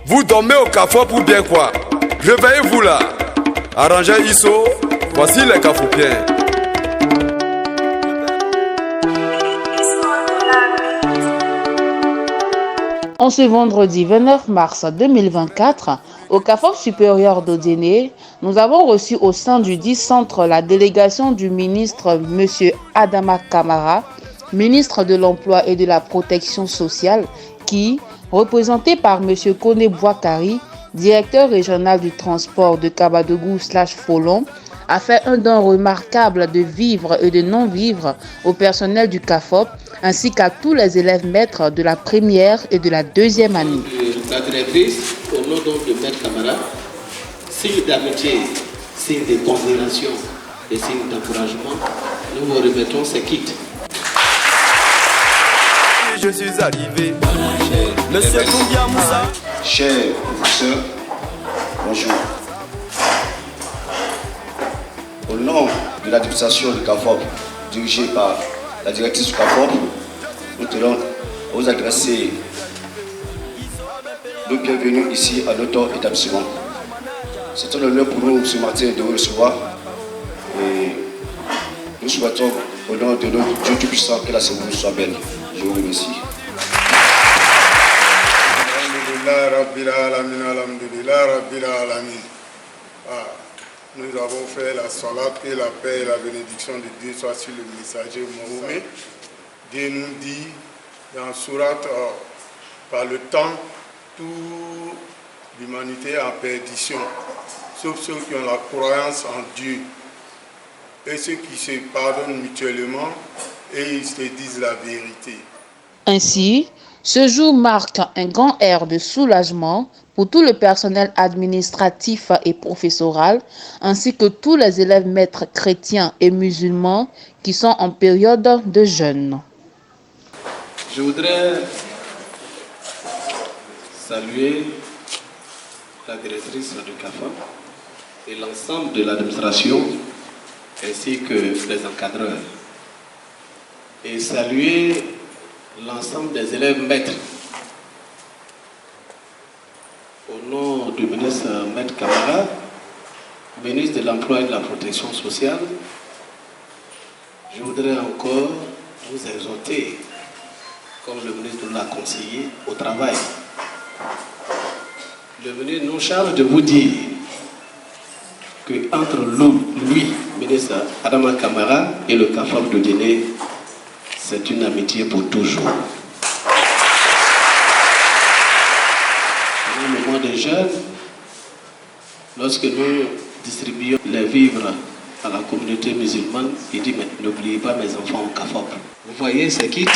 Vous dormez au CAFOP ou bien quoi? Réveillez-vous là. Arrangez ISO, voici les Cafoupiens. En ce vendredi 29 mars 2024, au CAFOP supérieur d'Odiéné, nous avons reçu au sein du 10 centre la délégation du ministre M. Adama Kamara, ministre de l'Emploi et de la Protection sociale, qui, représenté par M. Kone Bouakari, directeur régional du transport de Kabadougou/Folon, a fait un don remarquable de vivres et de non-vivres au personnel du CAFOP ainsi qu'à tous les élèves maîtres de la première et de la deuxième année. La directrice, au nom donc de Maître Camara, signe d'amitié, signe de considération et signe d'encouragement, nous vous remettons ces kits. Je suis arrivé. Monsieur Koumbia Moussa. Chers professeurs, bonjour. Au nom de l'administration du CAFOP, dirigée par la directrice du CAFOP, nous tenons à vous adresser nos bienvenus ici à notre établissement. C'est un honneur pour nous ce matin de vous recevoir et nous souhaitons au nom de notre Dieu Tout-Puissant que la semaine soit belle. Je vous remercie. Nous avons fait la salade et la paix et la bénédiction de Dieu soit sur le messager Mahomet. Dieu nous dit dans Surat, par le temps, toute l'humanité est en perdition, sauf ceux qui ont la croyance en Dieu et ceux qui se pardonnent mutuellement et ils se disent la vérité. Ainsi, ce jour marque un grand air de soulagement pour tout le personnel administratif et professoral, ainsi que tous les élèves maîtres chrétiens et musulmans qui sont en période de jeûne. Je voudrais saluer la directrice du CAFOP et l'ensemble de l'administration, ainsi que les encadreurs, et saluer l'ensemble des élèves maîtres. Au nom du ministre Maître Camara, ministre de l'Emploi et de la Protection sociale, je voudrais encore vous exhorter, comme le ministre nous l'a conseillé, au travail. Le ministre nous charge de vous dire qu'entre lui, ministre Adama Kamara, et le CAFOP d'Odiéné, c'est une amitié pour toujours. Dans le moment des jeunes, lorsque nous distribuons les vivres à la communauté musulmane, il dit, mais n'oubliez pas mes enfants au CAFOP. Vous voyez ces kits?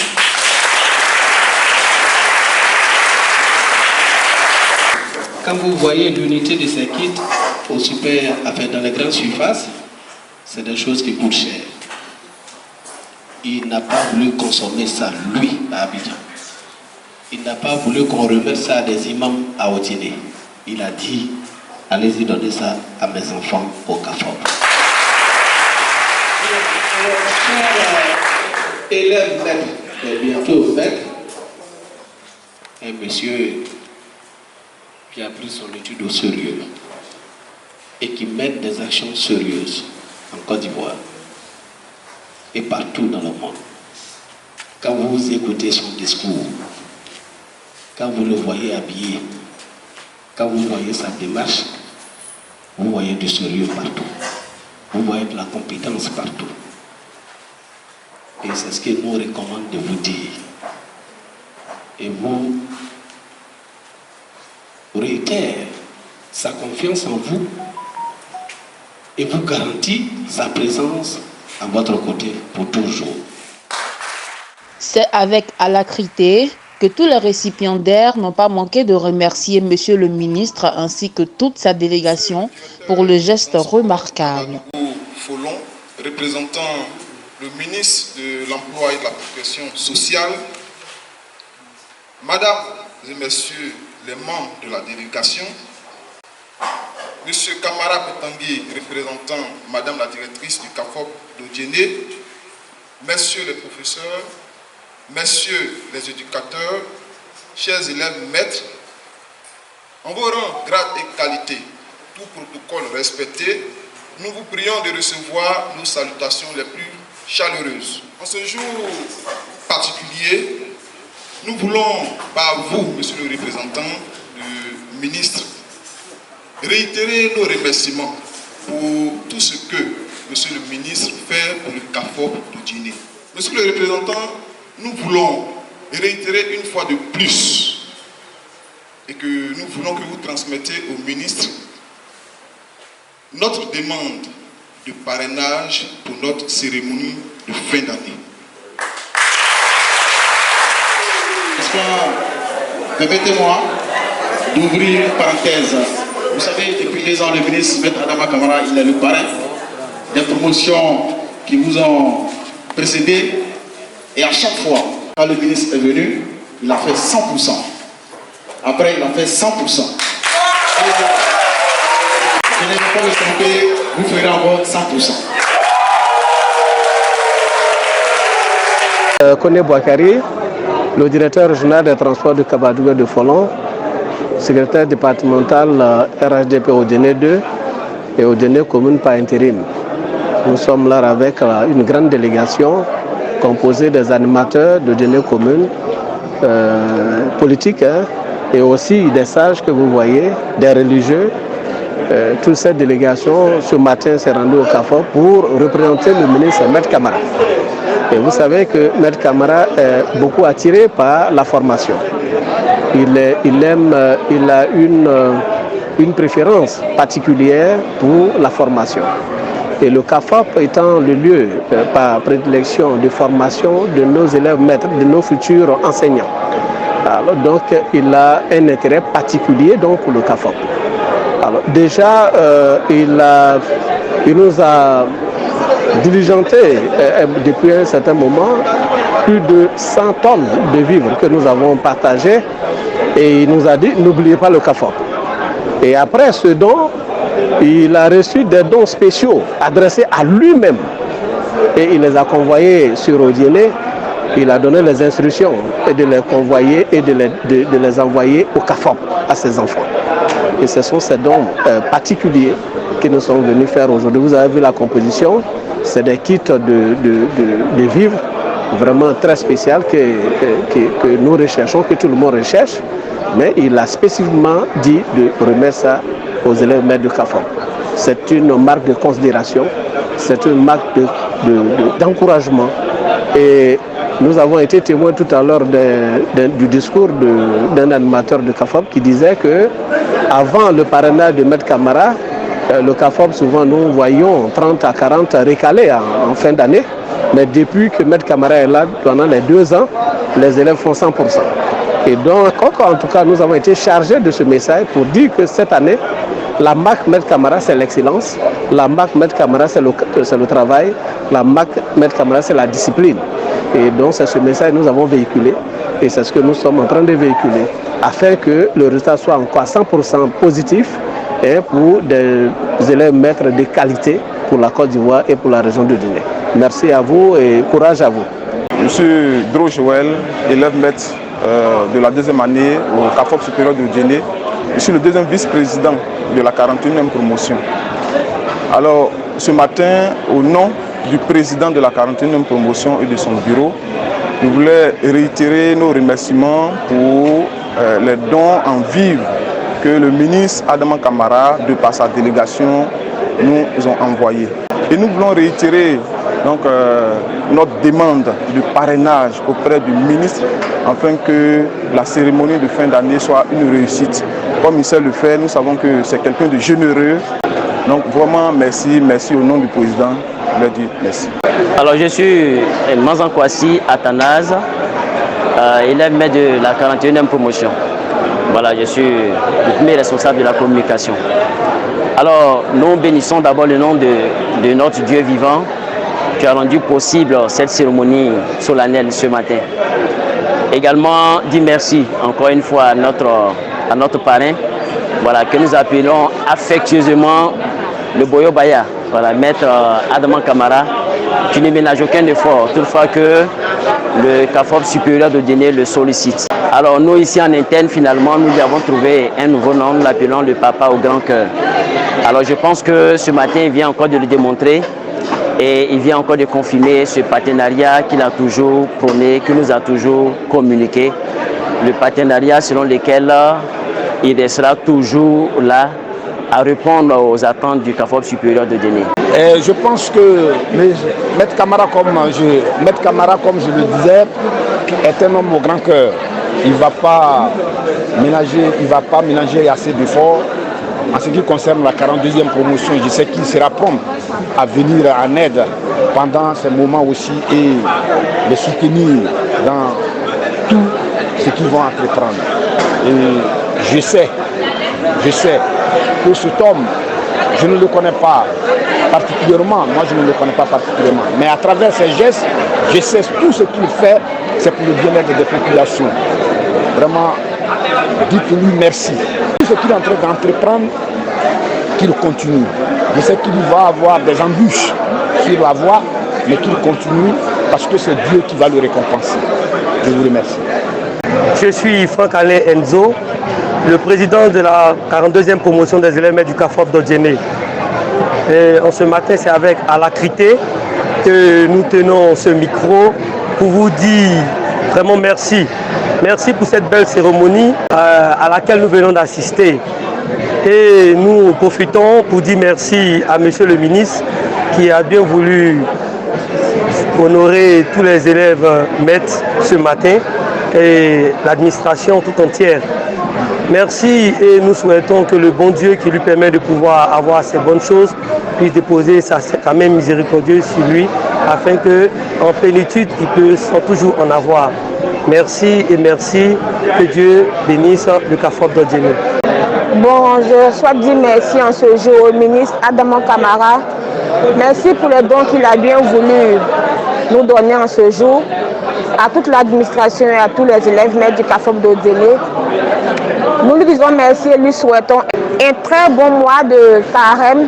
Quand vous voyez l'unité de ces kits au super, enfin dans les grandes surfaces, c'est des choses qui coûtent cher. Il n'a pas voulu consommer ça, lui, à Abidjan. Il n'a pas voulu qu'on remette ça à des imams à Odiéné. Il a dit, allez-y donner ça à mes enfants au CAFOP. Élève maître, et bientôt maître, un monsieur qui a pris son étude au sérieux et qui mène des actions sérieuses en Côte d'Ivoire et partout dans le monde. Quand vous écoutez son discours, quand vous le voyez habillé, quand vous voyez sa démarche, vous voyez du sérieux partout. Vous voyez de la compétence partout. Et c'est ce qu'il nous recommande de vous dire. Et vous réitère sa confiance en vous et vous garantit sa présence à votre côté pour toujours. C'est avec alacrité que tous les récipiendaires n'ont pas manqué de remercier Monsieur le ministre ainsi que toute sa délégation pour le geste remarquable. Folon, représentant le ministre de l'Emploi et de la Protection sociale, Madame et Messieurs les membres de la délégation, Monsieur Kamara Petangui, représentant Madame la directrice du CAFOP d'Odiéné, Messieurs les professeurs, messieurs les éducateurs, chers élèves maîtres, en vos rangs, grades et qualités, tout protocole respecté, nous vous prions de recevoir nos salutations les plus chaleureuses. En ce jour particulier, nous voulons, par vous, monsieur le représentant du ministre, réitérer nos remerciements pour tout ce que monsieur le ministre fait pour le CAFOP de Djiné. Monsieur le représentant, nous voulons réitérer une fois de plus et que nous voulons que vous transmettez au ministre notre demande de parrainage pour notre cérémonie de fin d'année. Permettez-moi d'ouvrir une parenthèse. Vous savez, depuis 2 ans, le ministre M. Adama Kamara, il est le parrain des promotions qui vous ont précédé. Et à chaque fois, quand le ministre est venu, il a fait 100%. Après, il a fait 100%. Et je n'ai pas me tromper, vous ferez encore 100%. Koné Bouakari, le directeur régional des transports de Kabadouga de Folon, secrétaire départemental RHDP au Djiné 2 et au Djiné commune par intérim. Nous sommes là avec une grande délégation composée des animateurs de Djiné commune, politiques et aussi des sages que vous voyez, des religieux. Toute cette délégation ce matin s'est rendue au CAFOP pour représenter le ministre M. Kamara. Et vous savez que M. Kamara est beaucoup attiré par la formation. Il a une préférence particulière pour la formation. Et le CAFOP étant le lieu par prédilection de formation de nos élèves maîtres, de nos futurs enseignants. Alors, donc il a un intérêt particulier donc, pour le CAFOP. Alors, déjà, il nous a diligenté depuis un certain moment plus de 100 tonnes de vivres que nous avons partagées et il nous a dit n'oubliez pas le CAFOP. Et après ce don, il a reçu des dons spéciaux adressés à lui-même et il les a convoyés sur Djiné. Il a donné les instructions et de les convoyer et de les envoyer au CAFOP à ses enfants. Et ce sont ces dons particuliers que nous sommes venus faire aujourd'hui. Vous avez vu la composition, c'est des kits de vivres vraiment très spécial que nous recherchons, que tout le monde recherche. Mais il a spécifiquement dit de remettre ça aux élèves maîtres de CAFOP. C'est une marque de considération, c'est une marque d'encouragement. Et nous avons été témoins tout à l'heure du discours d'un animateur de CAFOP qui disait que avant le parrainage de M. Kamara, le CAFOP, souvent nous voyons 30 à 40 récalés en fin d'année. Mais depuis que M. Kamara est là, pendant les 2 ans, les élèves font 100%. Et donc, en tout cas, nous avons été chargés de ce message pour dire que cette année, la marque M. Kamara, c'est l'excellence. La marque M. Kamara, c'est le travail. La marque M. Kamara, c'est la discipline. Et donc, c'est ce message que nous avons véhiculé. Et c'est ce que nous sommes en train de véhiculer, afin que le résultat soit encore à 100% positif et pour des élèves maîtres de qualité pour la Côte d'Ivoire et pour la région de Djiné. Merci à vous et courage à vous. Je suis Dro Joël, élève maître de la 2e année au CAFOP supérieur de Djiné. Je suis le 2e vice-président de la 41e promotion. Alors, ce matin, au nom du président de la 41e promotion et de son bureau, nous voulons réitérer nos remerciements pour les dons en vivres que le ministre Adama Kamara, de par sa délégation, nous ont envoyés. Et nous voulons réitérer donc, notre demande de parrainage auprès du ministre afin que la cérémonie de fin d'année soit une réussite. Comme il sait le faire, nous savons que c'est quelqu'un de généreux. Donc vraiment merci, merci au nom du président. Je leur dis merci. Alors je suis Manzan Kwasi Athanase, élève maître de la 41e promotion. Voilà, je suis le premier responsable de la communication. Alors nous bénissons d'abord le nom de notre Dieu vivant qui a rendu possible cette cérémonie solennelle ce matin. Également dire merci encore une fois à notre parrain, voilà, que nous appelons affectueusement le Boyo Baya. voilà, Maître Adama Camara, qui ne ménage aucun effort, toutefois que le CAFOP supérieur de Djenné le sollicite. Alors nous ici en interne, finalement, nous avons trouvé un nouveau nom, nous l'appelons le Papa au grand cœur. Alors je pense que ce matin, il vient encore de le démontrer et il vient encore de confirmer ce partenariat qu'il a toujours prôné, qu'il nous a toujours communiqué. Le partenariat selon lequel il restera toujours là à répondre aux attentes du CAFOP supérieur de Djenné. Je pense que Maître Camara, comme je le disais, est un homme au grand cœur. Il ne va pas ménager assez d'efforts. En ce qui concerne la 42e promotion, je sais qu'il sera prompt à venir en aide pendant ces moments aussi et les soutenir dans tout ce qu'ils vont entreprendre. Et je sais que cet homme, je ne le connais pas particulièrement, mais à travers ses gestes, je sais tout ce qu'il fait, c'est pour le bien-être des populations. Vraiment, dites-lui merci. Tout ce qu'il est en train d'entreprendre, qu'il continue. Je sais qu'il va avoir des embûches sur la voie, mais qu'il continue parce que c'est Dieu qui va le récompenser. Je vous remercie. Je suis Franck-Alain Enzo, le président de la 42e promotion des élèves du CAFOP de Djenné. Et ce matin, c'est avec alacrité que nous tenons ce micro pour vous dire vraiment merci. Merci pour cette belle cérémonie à laquelle nous venons d'assister. Et nous profitons pour dire merci à Monsieur le ministre qui a bien voulu honorer tous les élèves maîtres ce matin et l'administration tout entière. Merci et nous souhaitons que le bon Dieu qui lui permet de pouvoir avoir ces bonnes choses puisse déposer sa main miséricordieuse sur lui afin qu'en plénitude il puisse toujours en avoir. Merci et merci, que Dieu bénisse le CAFOP de Djenné. Bon, je souhaite dire merci en ce jour au ministre Adama Camara. Merci pour les dons qu'il a bien voulu nous donner en ce jour, à toute l'administration et à tous les élèves maîtres du CAFOP de Djenné. Nous lui disons merci et lui souhaitons un très bon mois de carême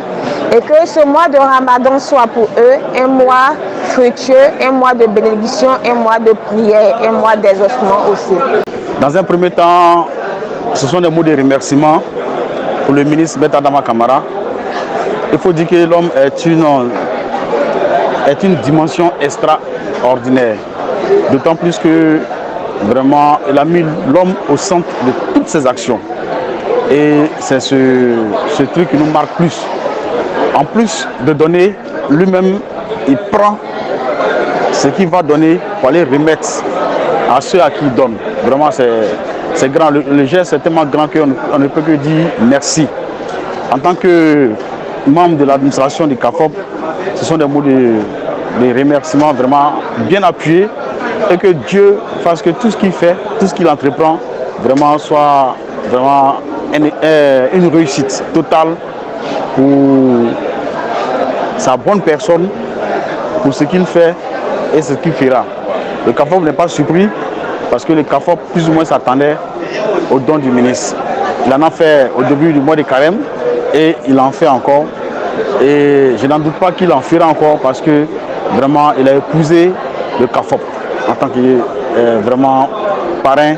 et que ce mois de Ramadan soit pour eux un mois fructueux, un mois de bénédiction, un mois de prière, un mois d'exaucement aussi. Dans un premier temps, ce sont des mots de remerciement pour le ministre Maître Adama Camara. Il faut dire que l'homme est une dimension extraordinaire. D'autant plus que vraiment, il a mis l'homme au centre de toutes ses actions. Et c'est ce truc qui nous marque plus. En plus de donner, lui-même, il prend ce qu'il va donner pour aller remettre à ceux à qui il donne. Vraiment, c'est grand. Le geste est tellement grand qu'on ne peut que dire merci. En tant que membre de l'administration du CAFOP, ce sont des mots de remerciement vraiment bien appuyés et que Dieu fasse que tout ce qu'il fait, tout ce qu'il entreprend, vraiment soit vraiment une réussite totale pour sa bonne personne, pour ce qu'il fait et ce qu'il fera. Le CAFOP n'est pas surpris parce que le CAFOP plus ou moins s'attendait au don du ministre. Il en a fait au début du mois de carême et il en fait encore. Et je n'en doute pas qu'il en fera encore parce que vraiment il a épousé le CAFOP en tant que vraiment parrain,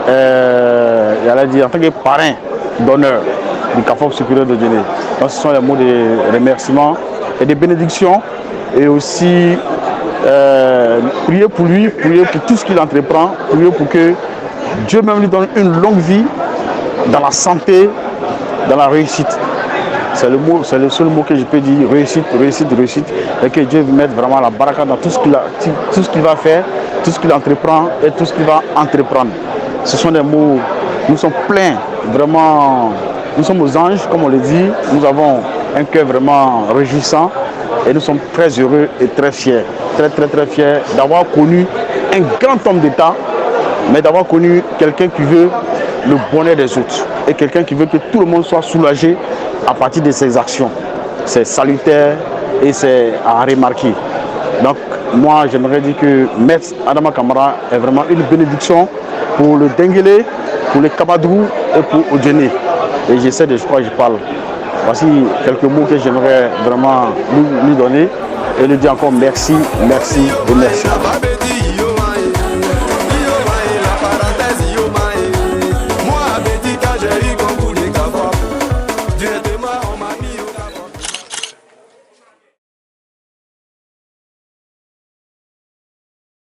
en tant que parrain d'honneur du CAFOP supérieur de Djenné. Donc ce sont les mots de remerciement et de bénédiction et aussi prier pour lui, prier pour tout ce qu'il entreprend, prier pour que Dieu même lui donne une longue vie dans la santé, dans la réussite. C'est le seul mot que je peux dire, réussite, réussite, réussite. Et que Dieu mette vraiment la baraka dans tout ce qu'il va faire, tout ce qu'il entreprend et tout ce qu'il va entreprendre. Ce sont des mots, nous sommes pleins, vraiment, nous sommes aux anges, comme on le dit. Nous avons un cœur vraiment réjouissant et nous sommes très heureux et très fiers. Très fiers d'avoir connu un grand homme d'État, mais d'avoir connu quelqu'un qui veut le bonheur des autres et quelqu'un qui veut que tout le monde soit soulagé à partir de ses actions. C'est salutaire et c'est à remarquer. Donc moi j'aimerais dire que Maître Adama Camara est vraiment une bénédiction pour le Denguélé, pour le Kabadou et pour Djenné. Et j'essaie de, je crois que je parle Voici quelques mots que j'aimerais vraiment lui donner et lui dire encore merci, merci et merci.